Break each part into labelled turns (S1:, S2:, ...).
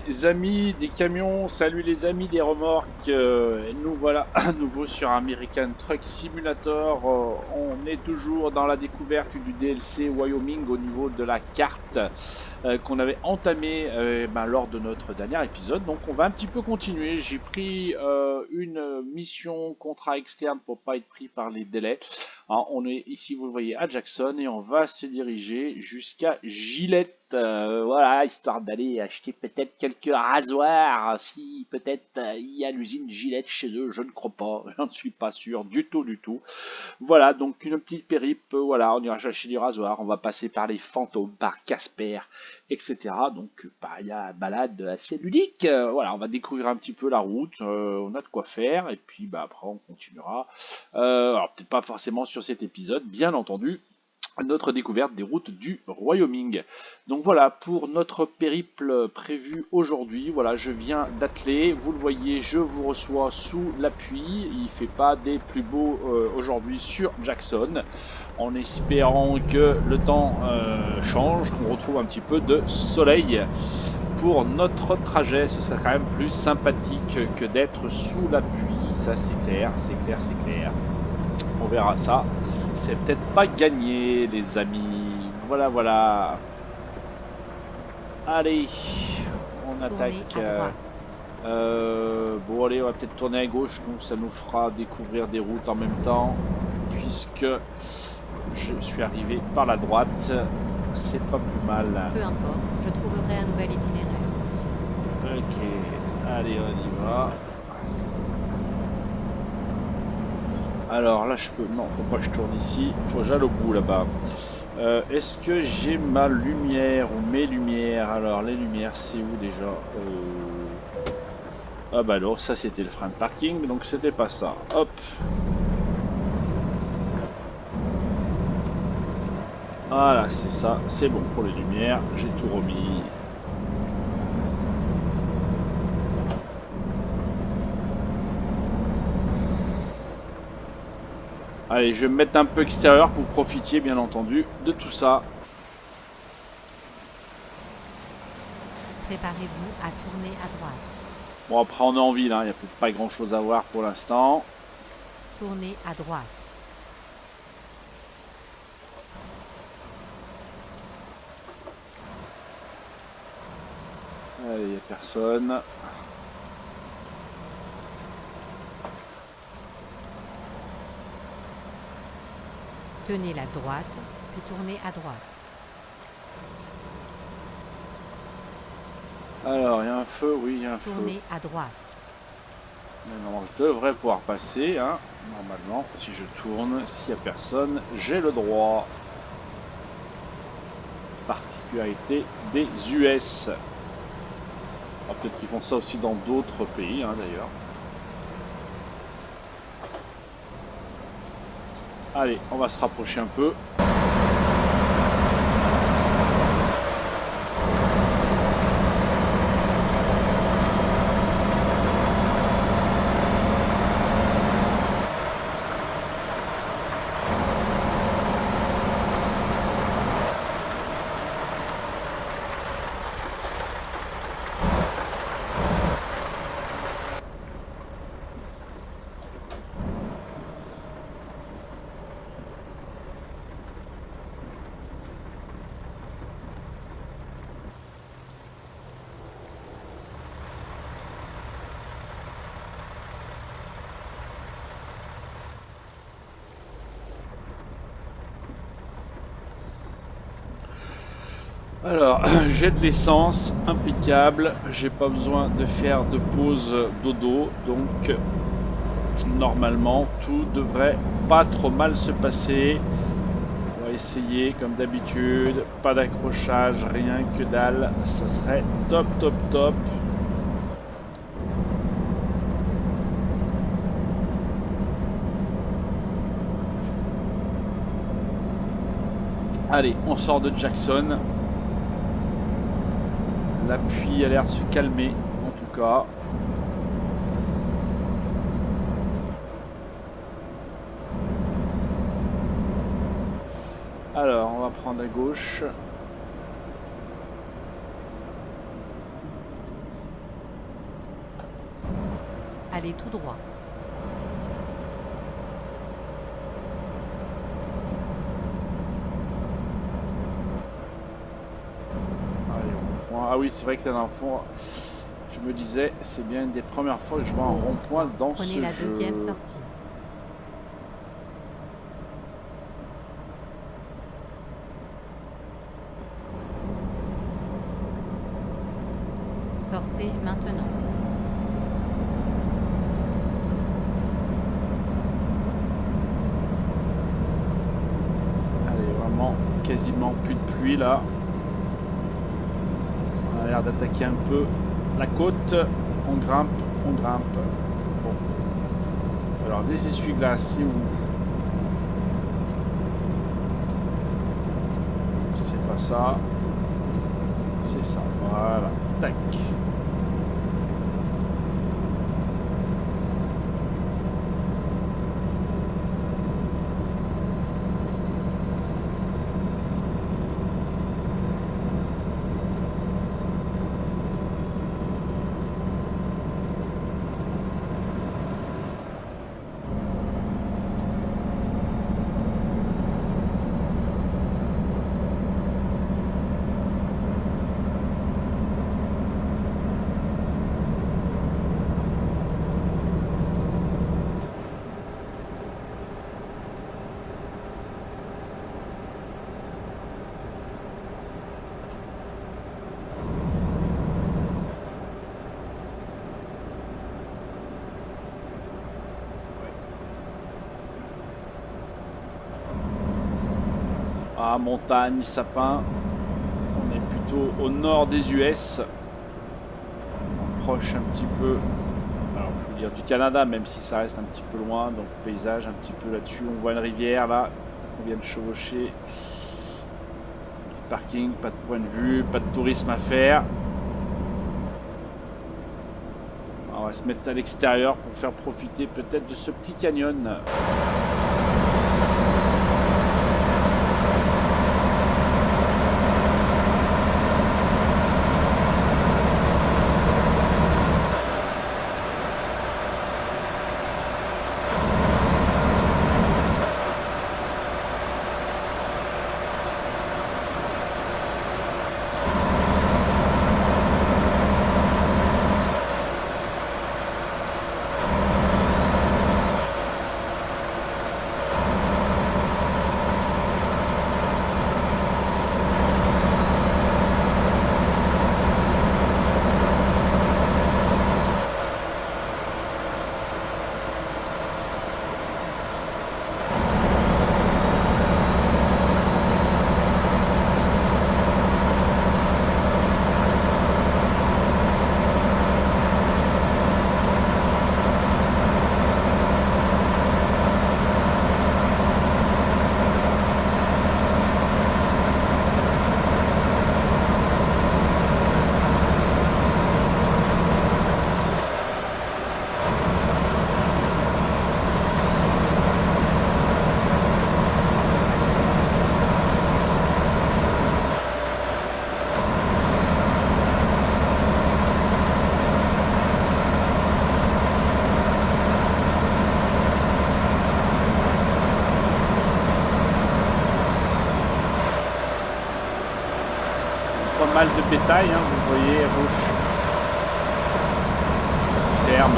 S1: les amis des camions, salut les amis des remorques. Nous voilà à nouveau sur American Truck Simulator. On est toujours dans la découverte du DLC Wyoming au niveau de la carte qu'on avait entamé lors de notre dernier épisode. Donc on va un petit peu continuer. J'ai pris une mission contrat externe pour pas être pris par les délais. Alors, on est ici, vous le voyez, à Jackson et on va se diriger jusqu'à Gillette. Voilà, histoire d'aller acheter peut-être quelques rasoirs. Si peut-être il y a l'usine Gillette chez eux, je ne crois pas, je ne suis pas sûr du tout, du tout. Voilà, donc une petite périple, voilà, on ira chercher du rasoir, on va passer par les fantômes, par Casper, etc. Donc, il y a une balade assez ludique. Voilà, on va découvrir un petit peu la route, on a de quoi faire, et puis après on continuera. Alors, peut-être pas forcément sur cet épisode, bien entendu, notre découverte des routes du Wyoming. Donc voilà pour notre périple prévu aujourd'hui. Voilà, je viens d'atteler, vous le voyez, je vous reçois sous la pluie. Il fait pas des plus beaux aujourd'hui sur Jackson, en espérant que le temps change, qu'on retrouve un petit peu de soleil pour notre trajet. Ce serait quand même plus sympathique que d'être sous la pluie. Ça c'est clair, c'est clair, c'est clair. On verra ça. C'est peut-être pas gagné, les amis. Voilà, voilà. Allez, on attaque.
S2: Tournez à droite.
S1: Bon, allez, on va peut-être tourner à gauche. Donc, ça nous fera découvrir des routes en même temps. Puisque je suis arrivé par la droite. C'est pas plus mal.
S2: Peu importe, je trouverai un nouvel itinéraire.
S1: Ok, allez, on y va. Alors là, je peux. Non, faut pas que je tourne ici. Faut que j'aille au bout là-bas. Est-ce que j'ai ma lumière ou mes lumières? Alors, les lumières, c'est où déjà? Ah bah alors, ça c'était le frein de parking, donc c'était pas ça. Hop. Voilà, c'est ça. C'est bon pour les lumières. J'ai tout remis. Allez, je vais me mettre un peu extérieur pour profiter, bien entendu, de tout ça.
S2: Préparez-vous à tourner à droite.
S1: Bon, après, on est en ville, hein. Il n'y a peut-être pas grand-chose à voir pour l'instant.
S2: Tournez à droite.
S1: Allez, il n'y a personne.
S2: Tenez la droite, puis tournez à droite.
S1: Alors, il y a un feu, oui, il y a un feu.
S2: Tournez à droite.
S1: Maintenant, je devrais pouvoir passer, hein. Normalement, si je tourne, s'il n'y a personne, j'ai le droit. Particularité des US. Alors, peut-être qu'ils font ça aussi dans d'autres pays, hein, d'ailleurs. Allez, on va se rapprocher un peu. Alors, j'ai de l'essence, impeccable, j'ai pas besoin de faire de pause dodo, donc normalement tout devrait pas trop mal se passer. On va essayer comme d'habitude, pas d'accrochage, rien que dalle, ça serait top top top. Allez, on sort de Jackson. La pluie a l'air de se calmer, en tout cas. Alors, on va prendre à gauche.
S2: Allez tout droit.
S1: Allez, rond-point. Ah oui, c'est vrai que là, dans le fond, je me disais, c'est bien une des premières fois que je vois un
S2: Au
S1: rond-point
S2: rond-point,
S1: dans
S2: prenez
S1: ce
S2: la deuxième
S1: jeu.
S2: sortie. Sortez maintenant.
S1: Allez, vraiment quasiment plus de pluie là. On a l'air d'attaquer un peu la côte. On grimpe, on grimpe. Bon. Alors des essuie-glaces, c'est où? C'est pas ça. C'est ça. Voilà. Tac. Ah, montagne, sapin. On est plutôt au nord des US. On approche un petit peu, alors je veux dire du Canada, même si ça reste un petit peu loin. Donc paysage un petit peu là-dessus. On voit une rivière là. On vient de chevaucher. Parking, pas de point de vue, pas de tourisme à faire. On va se mettre à l'extérieur pour faire profiter peut-être de ce petit canyon. Pas mal de bétail, hein, vous voyez à gauche. Ferme.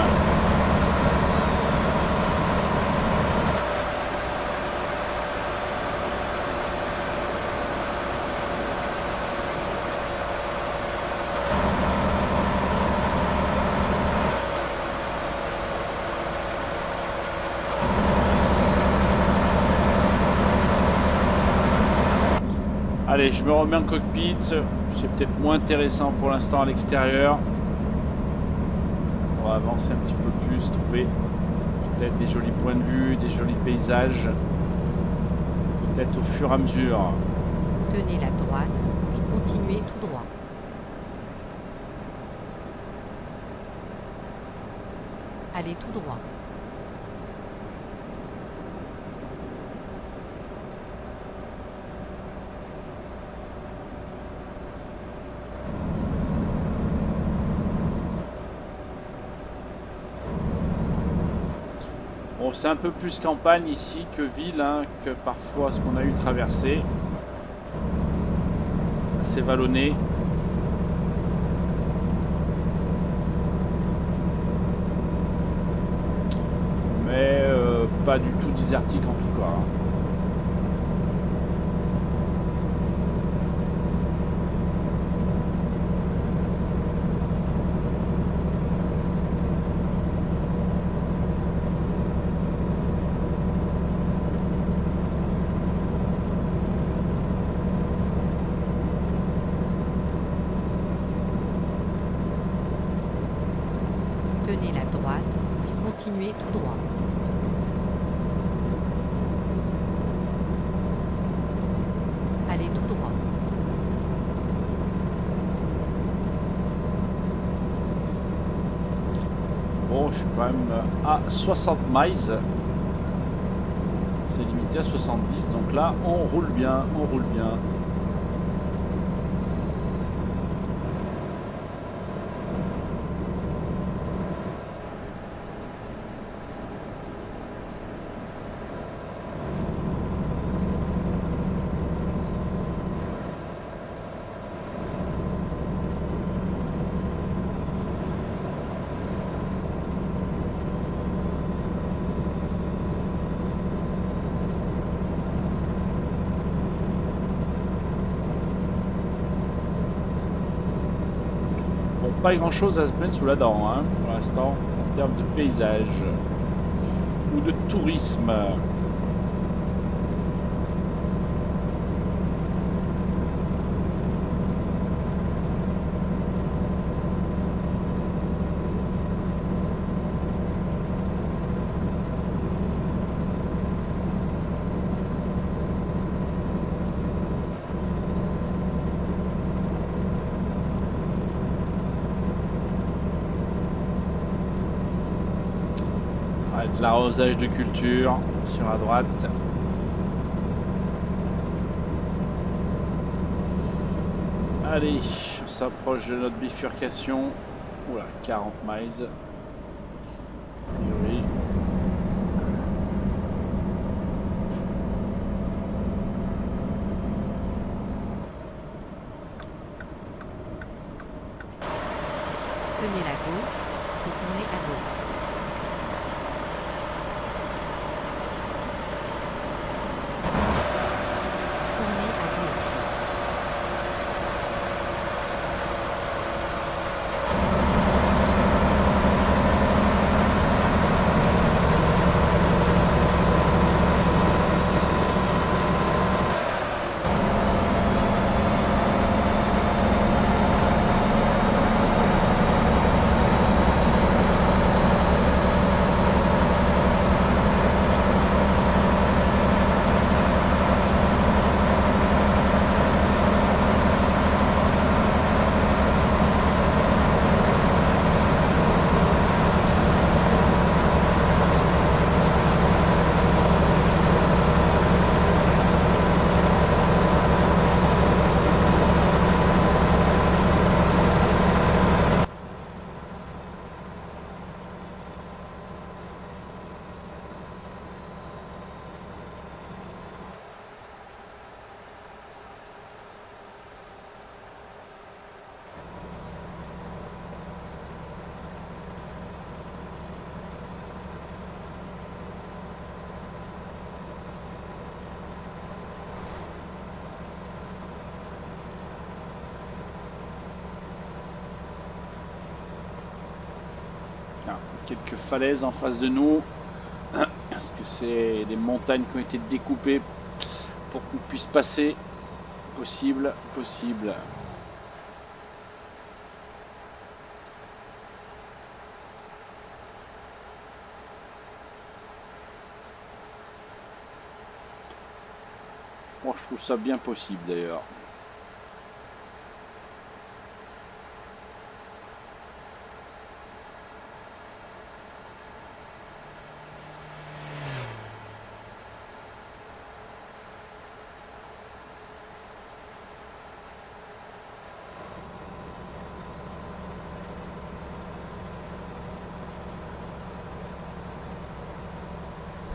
S1: Allez, je me remets en cockpit. C'est peut-être moins intéressant pour l'instant à l'extérieur. On va avancer un petit peu plus, trouver peut-être des jolis points de vue, des jolis paysages. Peut-être au fur et à mesure.
S2: Tenez la droite, puis continuez tout droit. Allez tout droit.
S1: c'est un peu plus campagne ici que ville, hein, que parfois ce qu'on a eu traversé. C'est vallonné. Mais pas du tout désertique en tout cas, hein.
S2: Tenez la droite, puis continuez tout droit. Allez tout droit.
S1: Bon, je suis quand même à 60 miles. C'est limité à 70, donc là, on roule bien, on roule bien. Bon, pas grand chose à se mettre sous la dent, hein, pour l'instant, en termes de paysage ou de tourisme. De l'arrosage de culture sur la droite. Allez, on s'approche de notre bifurcation. Oula, 40 miles. Oui.
S2: Tenez la gauche, puis tournez à gauche. Tournez à gauche. Ah, quelques falaises en face de nous. Parce que c'est des montagnes qui ont été découpées pour qu'on puisse passer. Possible, possible. Moi, je trouve ça bien possible d'ailleurs.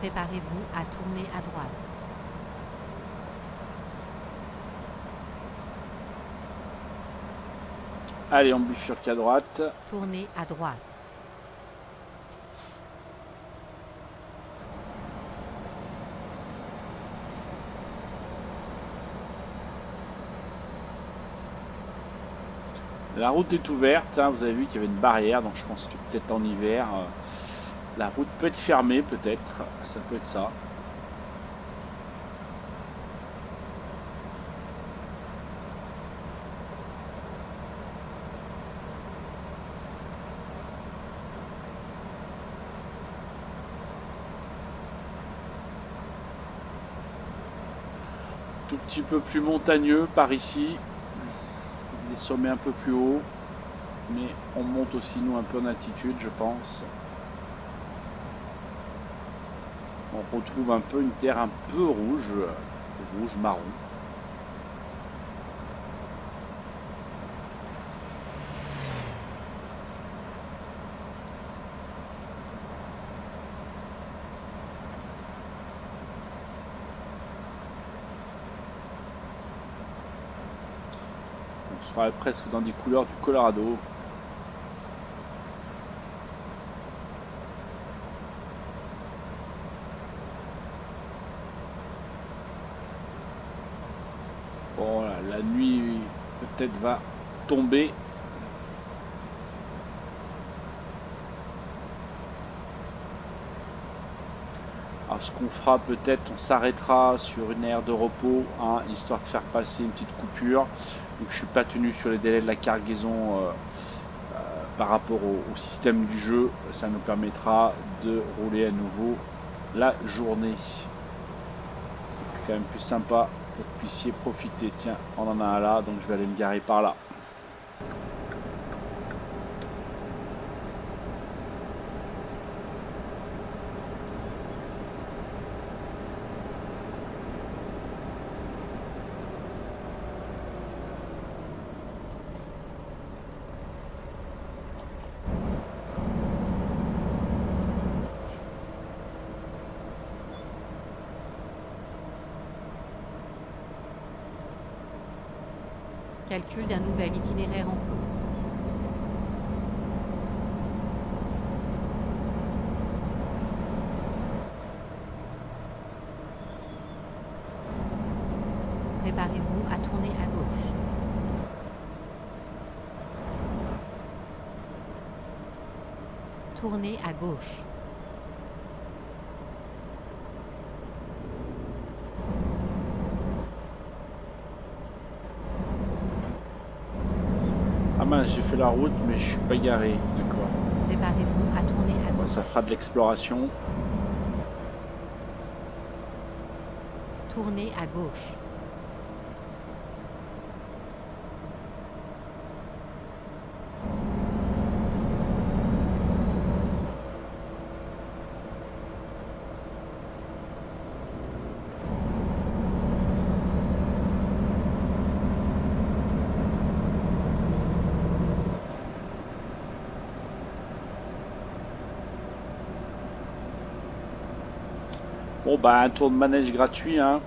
S3: Préparez-vous à tourner à droite.
S1: Allez, on bifurque à droite.
S3: Tournez à droite.
S1: La route est ouverte, hein, vous avez vu qu'il y avait une barrière, donc je pense que peut-être en hiver, la route peut être fermée, peut-être, ça peut être ça. Tout petit peu plus montagneux par ici, des sommets un peu plus hauts, mais on monte aussi nous un peu en altitude, je pense. On retrouve un peu une terre un peu rouge, rouge-marron. On sera presque dans des couleurs du Colorado. Bon, voilà, la nuit peut-être va tomber. Alors ce qu'on fera peut-être, on s'arrêtera sur une aire de repos, hein, histoire de faire passer une petite coupure. Donc je suis pas tenu sur les délais de la cargaison par rapport au système du jeu. Ça nous permettra de rouler à nouveau la journée. C'est quand même plus sympa que vous puissiez profiter. Tiens, on en a un là, donc je vais aller me garer par là.
S3: Calcul d'un nouvel itinéraire en cours. Préparez-vous à tourner à gauche. Tournez à gauche.
S1: Ah mince, j'ai fait la route, mais je suis pas garé. D'accord.
S3: Préparez-vous à tourner à
S1: Bon,
S3: gauche.
S1: ça fera de l'exploration.
S3: Tournez à gauche.
S1: Bon bah un tour de manège gratuit, hein.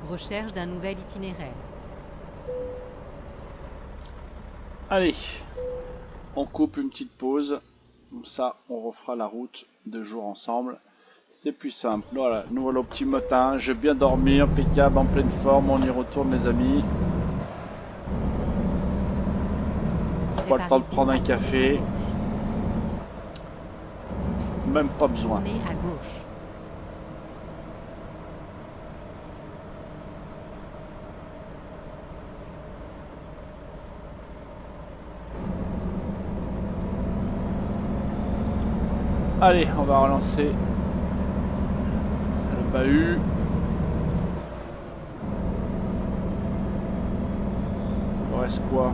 S3: Recherche d'un nouvel itinéraire.
S1: Allez, on coupe une petite pause. Comme ça, on refera la route 2 jours ensemble. C'est plus simple. Voilà, nous voilà au petit matin. J'ai bien dormi, impeccable, en pleine forme. On y retourne, les amis. Pas le temps de prendre un café. Même pas besoin.
S3: Tournez à gauche.
S1: Allez, on va relancer le bahut. Il reste quoi?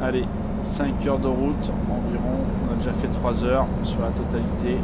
S1: Allez, 5 heures de route environ. On a déjà fait 3 heures sur la totalité.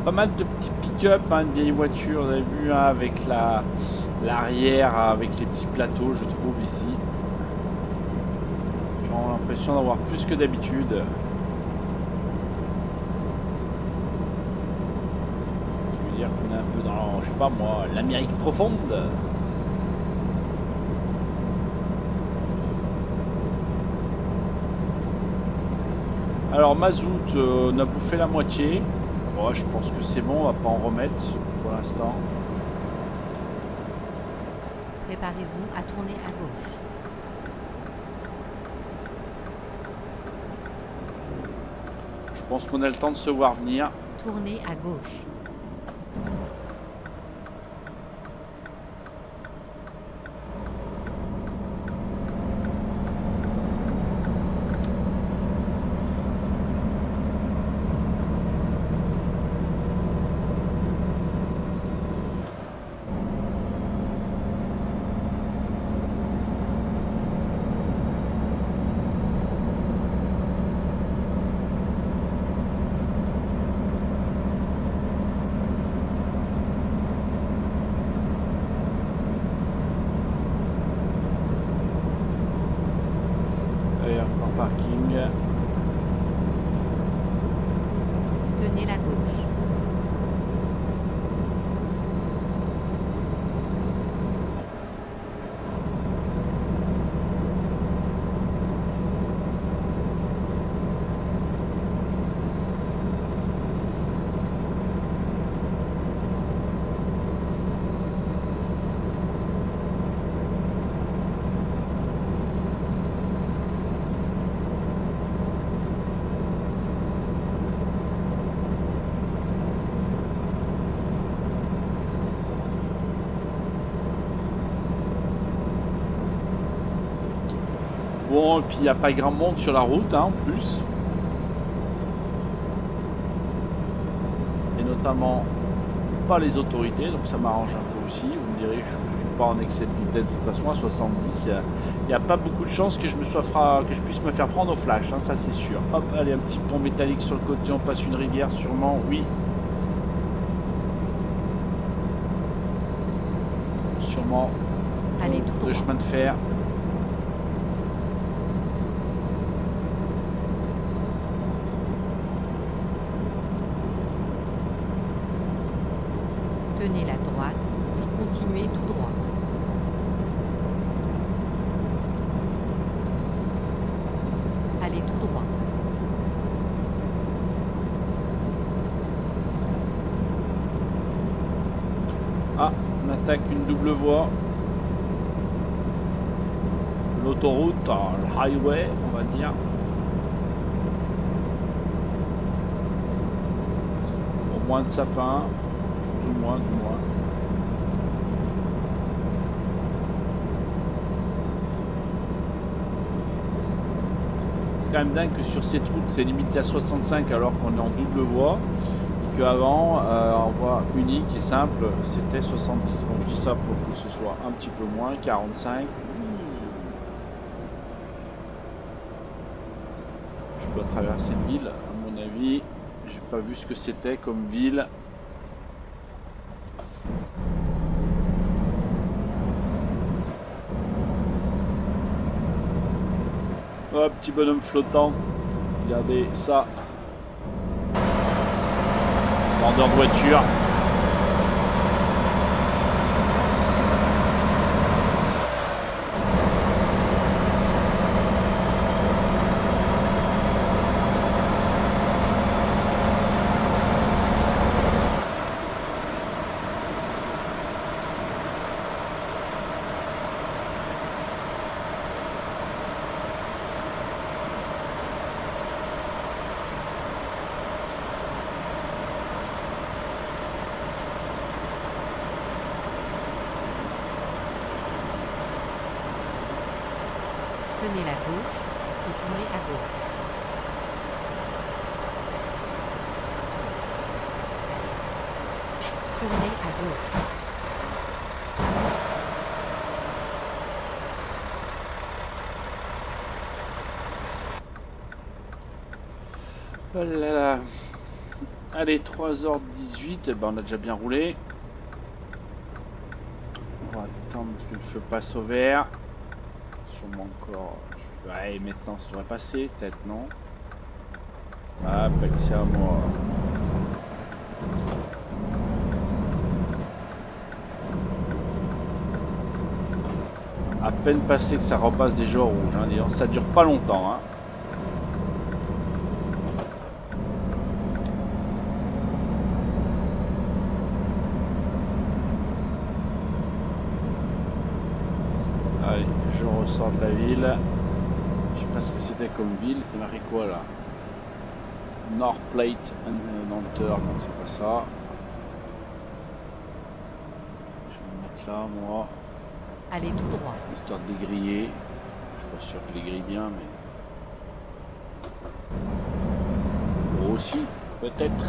S1: pas mal de petits pick-up, hein, une vieille voiture, vous avez vu, hein, avec l'arrière, avec les petits plateaux, je trouve ici. J'ai l'impression d'avoir plus que d'habitude. Ce qui veut dire qu'on est un peu dans, je sais pas moi, l'Amérique profonde. Alors mazout, on a bouffé la moitié. Bon, je pense que c'est bon, on va pas en remettre pour l'instant.
S3: Préparez-vous à tourner à gauche.
S1: Je pense qu'on a le temps de se voir venir.
S3: Tournez à gauche.
S1: Parking.
S3: Tenez la gauche.
S1: Bon, et puis il n'y a pas grand monde sur la route, hein, en plus. Et notamment pas les autorités, donc ça m'arrange un peu aussi. Vous me direz, je ne suis pas en excès de vitesse de toute façon, à 70, il n'y a pas beaucoup de chances que je puisse me faire prendre au flash, hein, ça c'est sûr. Hop, allez, un petit pont métallique sur le côté, on passe une rivière sûrement, oui. Sûrement.
S3: Allez tout
S1: Le
S3: droit.
S1: chemin de fer.
S3: Tenez la droite, puis continuez tout droit. Allez tout droit.
S1: Ah, on attaque une double voie. L'autoroute, le highway, on va dire. Au moins de sapins, plus ou moins, du moins. C'est quand même dingue que sur cette route, c'est limité à 65 alors qu'on est en double voie. Et qu'avant, en voie unique et simple, c'était 70. Bon, je dis ça pour que ce soit un petit peu moins, 45. Je dois traverser une ville, à mon avis. J'ai pas vu ce que c'était comme ville. Oh, petit bonhomme flottant. Regardez ça. Vendeur de voiture.
S3: Tenez la gauche et tournez à gauche. Tournez à gauche.
S1: Oh là là. Allez, 3h18, ben on a déjà bien roulé. On va attendre que le feu passe au vert. Sûrement encore. Ouais, maintenant ça devrait passer, peut-être non. Ah, pas que c'est à moi. À peine passé que ça repasse déjà au rouge. Hein. D'ailleurs, ça dure pas longtemps. Hein. Allez, je ressors de la ville. Je sais pas ce que c'était comme ville. C'est marqué quoi là? North Plate Nanter. Non, c'est pas ça. Je vais me mettre là, moi.
S3: Allez tout droit.
S1: Histoire de les griller. Je suis pas sûr que je les grille bien, mais. Aussi, peut-être.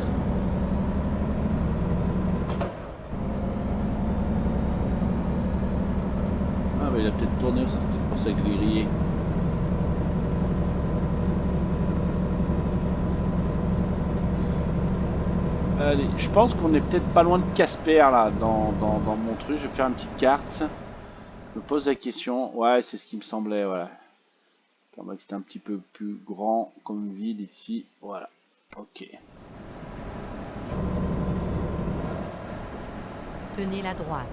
S1: Ah, mais il a peut-être tourné aussi. C'est peut-être pour ça que je l'ai grillé. Allez, je pense qu'on est peut-être pas loin de Casper là dans mon truc. Je vais faire une petite carte. Je me pose la question. Ouais, c'est ce qui me semblait. Voilà. Que c'était un petit peu plus grand comme ville ici. Voilà. Ok.
S3: Tenez la droite.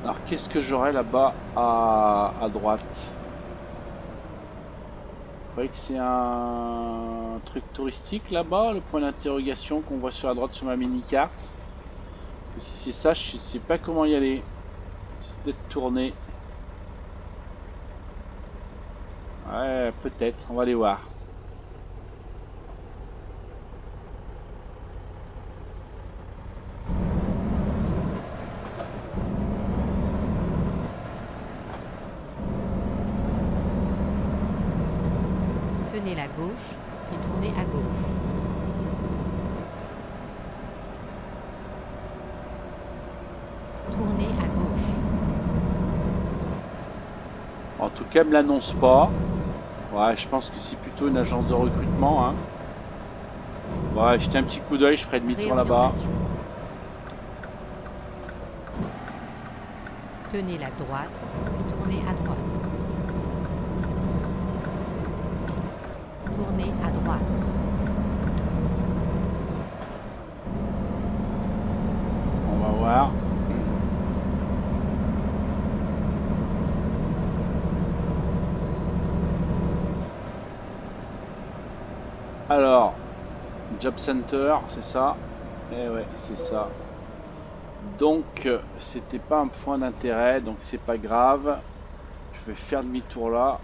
S1: Alors qu'est-ce que j'aurai là-bas à droite? Vous croyez que c'est un truc touristique là-bas, le point d'interrogation qu'on voit sur la droite sur ma mini-carte? Parce que si c'est ça, je sais pas comment y aller. Si c'est peut-être tourner. Ouais, peut-être, on va aller voir.
S3: Tenez la gauche, puis tournez à gauche. Tournez à gauche.
S1: En tout cas, elle me l'annonce pas. Ouais, je pense que c'est plutôt une agence de recrutement. Hein. Ouais, jetez un petit coup d'œil, je ferai demi-tour là-bas.
S3: Réorientation. Tenez la droite, puis tournez à droite. Tournez à droite.
S1: On va voir. Alors, Job Center, c'est ça? Eh ouais, c'est ça. Donc, c'était pas un point d'intérêt, donc c'est pas grave. Je vais faire demi-tour là.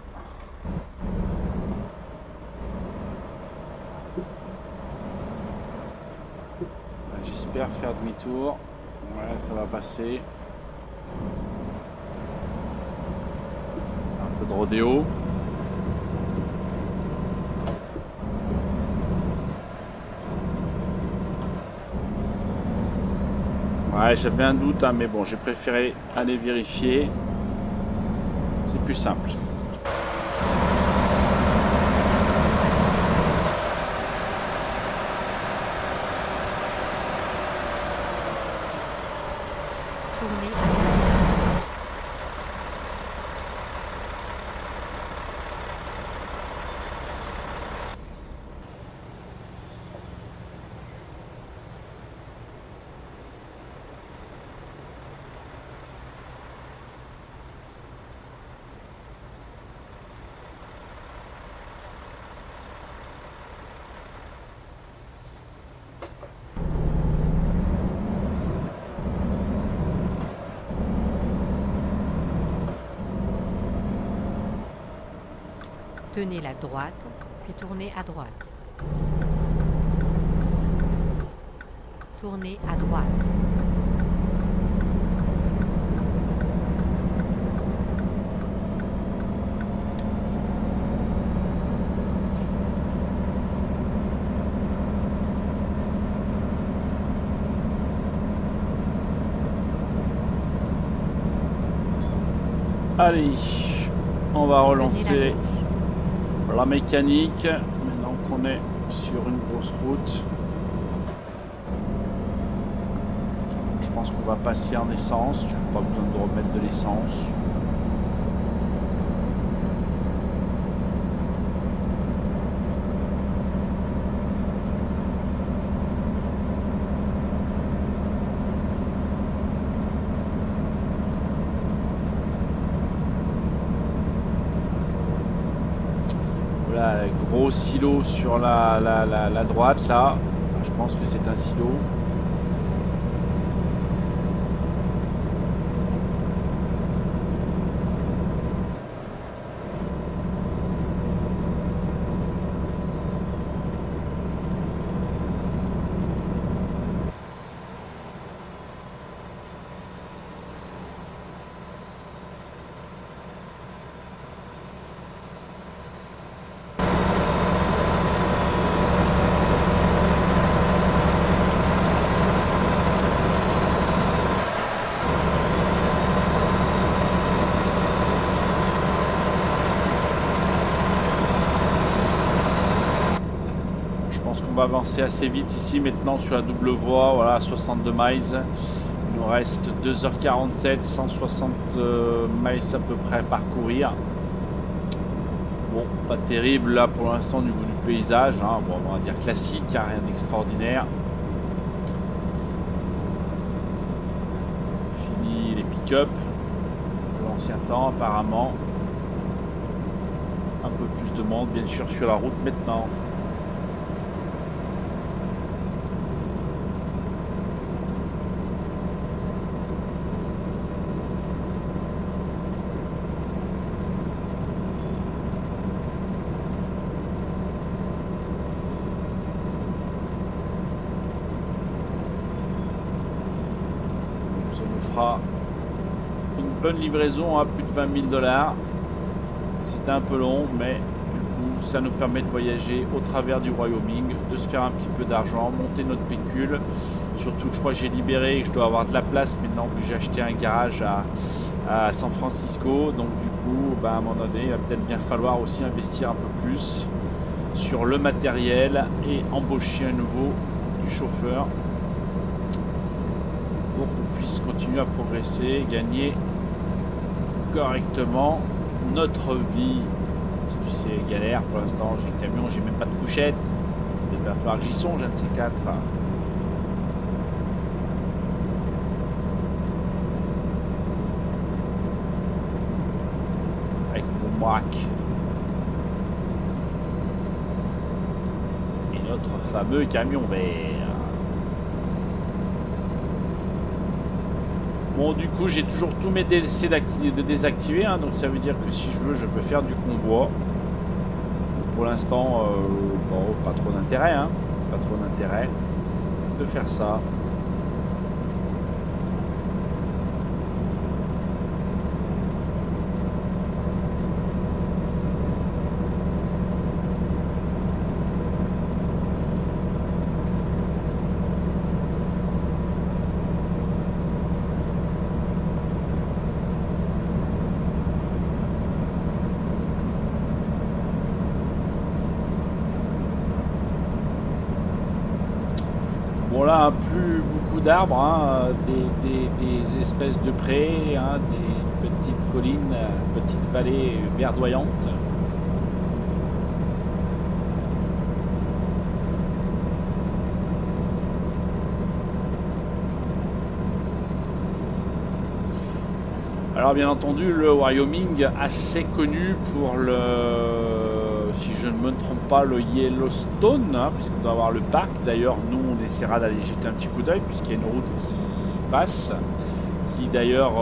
S1: J'espère faire demi-tour. Ouais, ça va passer. Un peu de rodéo. Ouais, j'avais un doute, hein, mais bon, j'ai préféré aller vérifier. C'est plus simple.
S3: Tournez à droite. Tenez la droite, puis tournez à droite. Tournez à droite.
S1: Allez, on va
S3: Tenez la
S1: relancer
S3: gauche.
S1: la mécanique. Maintenant qu'on est sur une grosse route. Je pense qu'on va passer en essence. Je n'ai pas besoin de remettre de l'essence. Voilà, gros silo sur la droite là. Je pense que c'est un silo. On va avancer assez vite ici maintenant sur la double voie, voilà, 62 miles. Il nous reste 2h47, 160 miles à peu près à parcourir. Bon, pas terrible là pour l'instant au niveau du paysage, hein. Bon, on va dire classique, hein, rien d'extraordinaire. Fini les pick-up de l'ancien temps apparemment. Un peu plus de monde bien sûr sur la route maintenant. Une bonne livraison à plus de 20 000 $. C'était un peu long, mais du coup, ça nous permet de voyager au travers du Wyoming, de se faire un petit peu d'argent, monter notre pécule. Surtout que je crois que j'ai libéré et que je dois avoir de la place maintenant, vu que j'ai acheté un garage à San Francisco. Donc du coup, à un moment donné, il va peut-être bien falloir aussi investir un peu plus sur le matériel et embaucher à nouveau du chauffeur. Pour qu'on puisse continuer à progresser, gagner correctement notre vie. C'est galère pour l'instant, j'ai le camion, j'ai même pas de couchette. Il va falloir que j'y songe, un de ces quatre. Avec mon Mac. Et notre fameux camion vert. Bon, du coup, j'ai toujours tous mes DLC de désactiver, hein, donc ça veut dire que si je veux, je peux faire du convoi. Pour l'instant, bon, pas trop d'intérêt, hein, pas trop d'intérêt de faire ça. Voilà, plus beaucoup d'arbres, hein, des espèces de prés, hein, des petites collines, petites vallées verdoyantes. Alors bien entendu, le Wyoming assez connu pour le, si je ne me trompe pas, le Yellowstone, hein, puisqu'on doit avoir le parc. D'ailleurs, nous, on essaiera d'aller jeter un petit coup d'œil, puisqu'il y a une route qui passe, qui d'ailleurs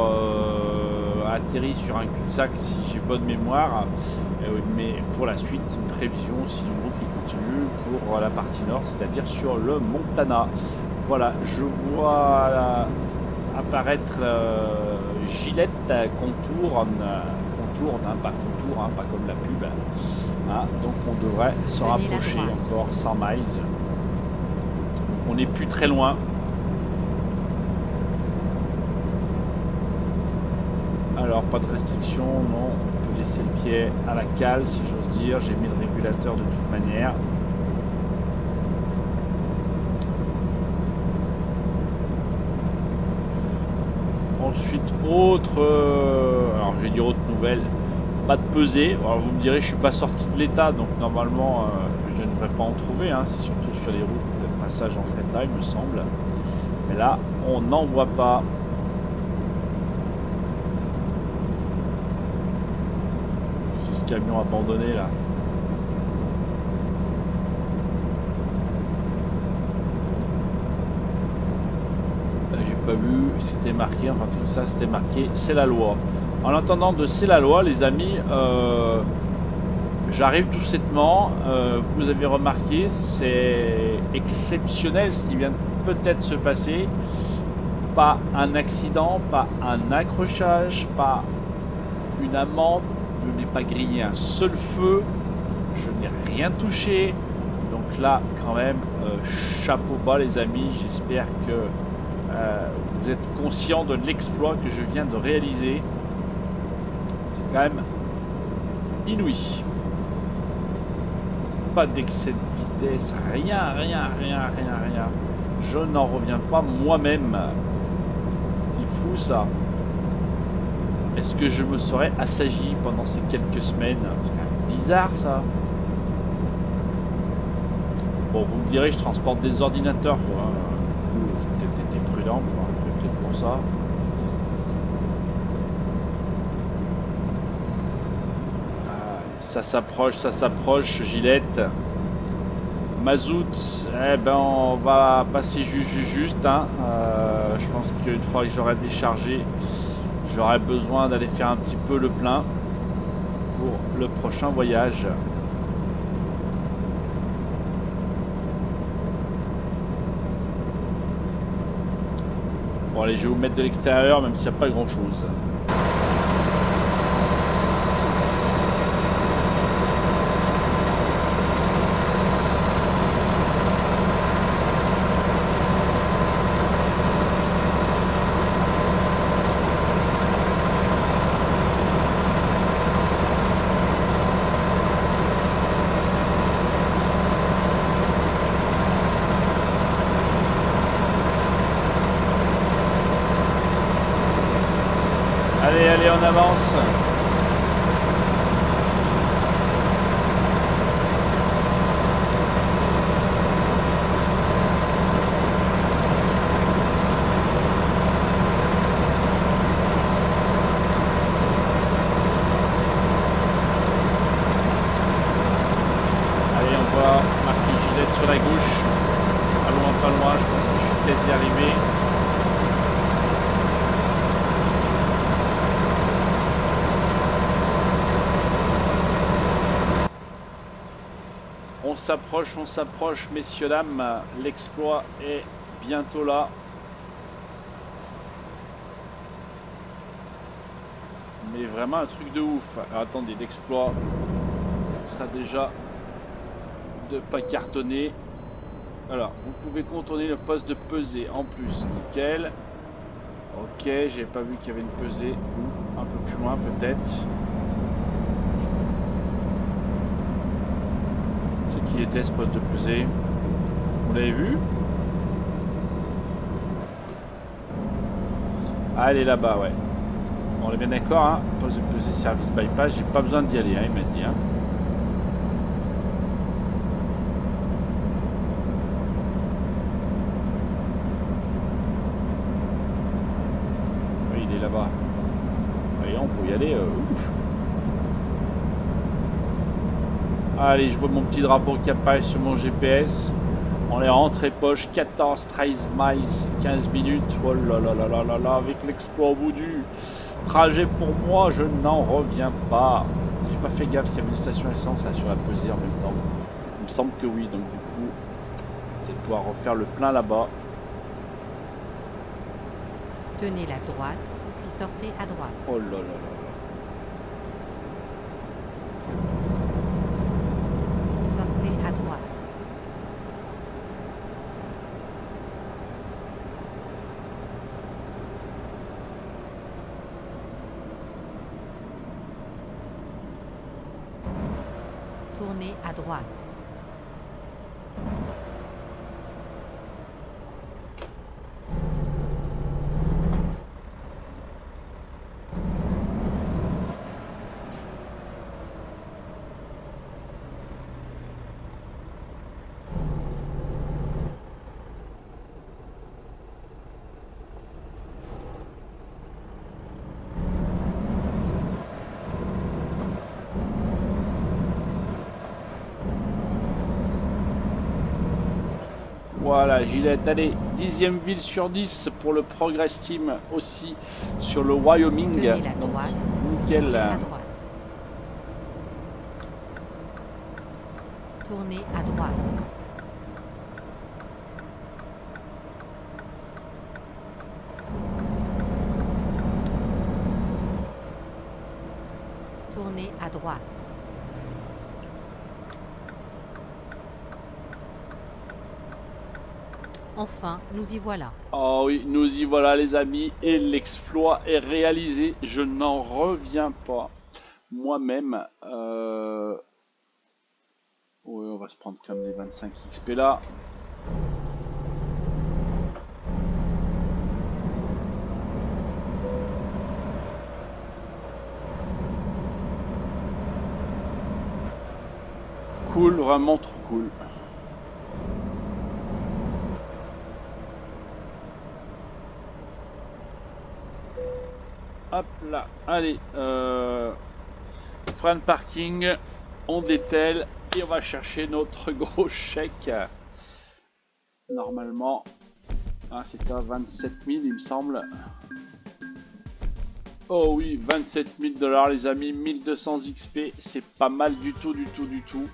S1: atterrit sur un cul-de-sac, si j'ai bonne mémoire. Mais pour la suite, une prévision, si une route qui continue pour la partie nord, c'est-à-dire sur le Montana. Voilà, je vois apparaître Gillette contourne, hein, pas contour, hein, pas comme la pub. Hein, donc on devrait se rapprocher encore 100 miles. On n'est plus très loin. Alors pas de restriction, non, on peut laisser le pied à la cale si j'ose dire, j'ai mis le régulateur de toute manière. Ensuite, alors je vais dire autre nouvelle, pas de pesée. Alors vous me direz, je suis pas sorti de l'état, donc normalement je ne devrais pas en trouver, hein. C'est surtout sur les routes, passage en Creta il me semble. Mais là, on n'en voit pas. C'est ce camion abandonné là. J'ai pas vu, c'était marqué, enfin tout ça c'était marqué, c'est la loi. En attendant de c'est la loi, les amis, j'arrive tout doucettement. Vous avez remarqué, c'est exceptionnel ce qui vient peut-être se passer. Pas un accident, pas un accrochage, pas une amende. Je n'ai pas grillé un seul feu. Je n'ai rien touché. Donc là, quand même, chapeau bas les amis. J'espère que vous êtes conscients de l'exploit que je viens de réaliser. C'est quand même inouï. Pas d'excès de vitesse, rien. Je n'en reviens pas moi-même. C'est fou ça. Est-ce que je me serais assagi pendant ces quelques semaines? C'est quand même bizarre ça. Bon, vous me direz, je transporte des ordinateurs, quoi. J'ai peut-être été prudent, quoi. C'est peut-être pour ça. Ça s'approche, Gillette. Mazout, eh ben on va passer juste, hein. Je pense qu'une fois que j'aurai déchargé, j'aurai besoin d'aller faire un petit peu le plein pour le prochain voyage. Bon allez, je vais vous mettre de l'extérieur même s'il n'y a pas grand chose. Allez, on avance. Allez, on voit marqué Gillette sur la gauche. Pas loin, je pense que je suis quasi arrivé. On s'approche, messieurs, dames. L'exploit est bientôt là. Mais vraiment un truc de ouf. Alors, attendez, l'exploit, ce sera déjà de pas cartonner. Alors, vous pouvez contourner le poste de pesée en plus. Nickel. Ok, j'avais pas vu qu'il y avait une pesée. Un peu plus loin peut-être. Qui était ce poste de pesée? Vous l'avez vu? Ah, elle est là-bas, ouais. On est bien d'accord, hein? Poste de pesée, service bypass, j'ai pas besoin d'y aller, hein, il m'a dit. Hein. Oui, il est là-bas. Voyons, on peut y aller. Ouf. Allez, je vois mon petit drapeau qui apparaît sur mon GPS. On est rentré poche, 14, 13 miles, 15 minutes. Oh là là là là là là, avec l'exploit au bout du trajet pour moi, je n'en reviens pas. J'ai pas fait gaffe s'il y avait une station essence là sur la pesée en même temps. Il me semble que oui, donc du coup, peut-être pouvoir refaire le plein là-bas.
S3: Tenez la droite, puis sortez à droite.
S1: Oh là là là là.
S3: Sortez à droite. Tournez à droite.
S1: Voilà, Gillette, allez, 10e ville sur 10 pour le Progress Team aussi sur le Wyoming.
S3: Tenez la
S1: Donc,
S3: droite.
S1: nickel.
S3: Tournez à droite. Tournez à droite. Tournez à droite. Enfin, nous y voilà.
S1: Oh oui, nous y voilà les amis, et l'exploit est réalisé, je n'en reviens pas. Moi-même, ouais, on va se prendre comme les 25 XP là. Cool, vraiment trop cool. Hop là, allez, frein de parking, on dételle et on va chercher notre gros chèque. Normalement, c'était à 27 000 il me semble. Oh oui, 27 000 $ les amis, 1200 XP, c'est pas mal du tout, du tout, du tout.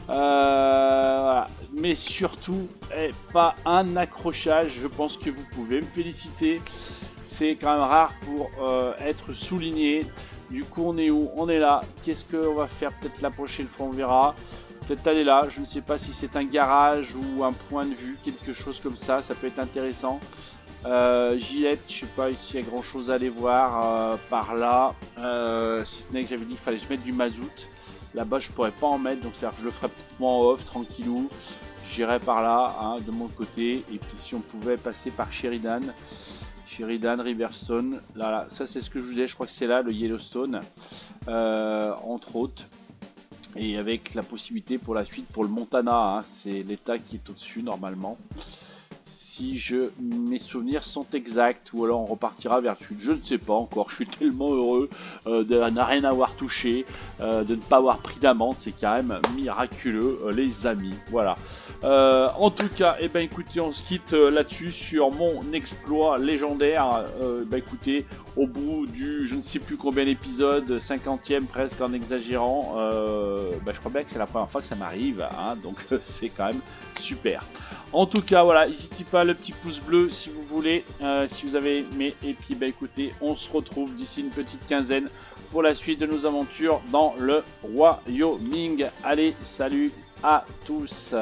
S1: Voilà. Mais surtout, pas un accrochage, je pense que vous pouvez me féliciter. C'est quand même rare pour être souligné. Du coup, on est où? On est là. Qu'est-ce qu'on va faire? Peut-être la prochaine fois, on verra. Peut-être aller là. Je ne sais pas si c'est un garage ou un point de vue, quelque chose comme ça. Ça peut être intéressant. Gillette, je sais pas s'il y a grand chose à aller voir par là. Si ce n'est que j'avais dit qu'il fallait se mettre du mazout. Là-bas, je pourrais pas en mettre. Donc, c'est-à-dire que je le ferai peut-être moins en off, tranquillou. J'irai par là, hein, de mon côté. Et puis, si on pouvait passer par Sheridan. Sheridan, Riverstone, là, ça c'est ce que je vous disais, je crois que c'est là le Yellowstone, entre autres, et avec la possibilité pour la suite pour le Montana, hein, c'est l'état qui est au-dessus normalement, si mes souvenirs sont exacts, ou alors on repartira vers le sud, je ne sais pas encore, je suis tellement heureux de ne rien avoir touché, de ne pas avoir pris d'amende, c'est quand même miraculeux les amis, voilà. En tout cas, eh ben, écoutez, on se quitte là-dessus sur mon exploit légendaire. Écoutez, au bout du je ne sais plus combien d'épisodes, 50e presque en exagérant, je crois bien que c'est la première fois que ça m'arrive, hein, donc c'est quand même super. En tout cas, voilà, n'hésitez pas le petit pouce bleu si vous voulez, si vous avez aimé. Et puis, écoutez, on se retrouve d'ici une petite quinzaine pour la suite de nos aventures dans le Wyoming. Allez, salut à tous.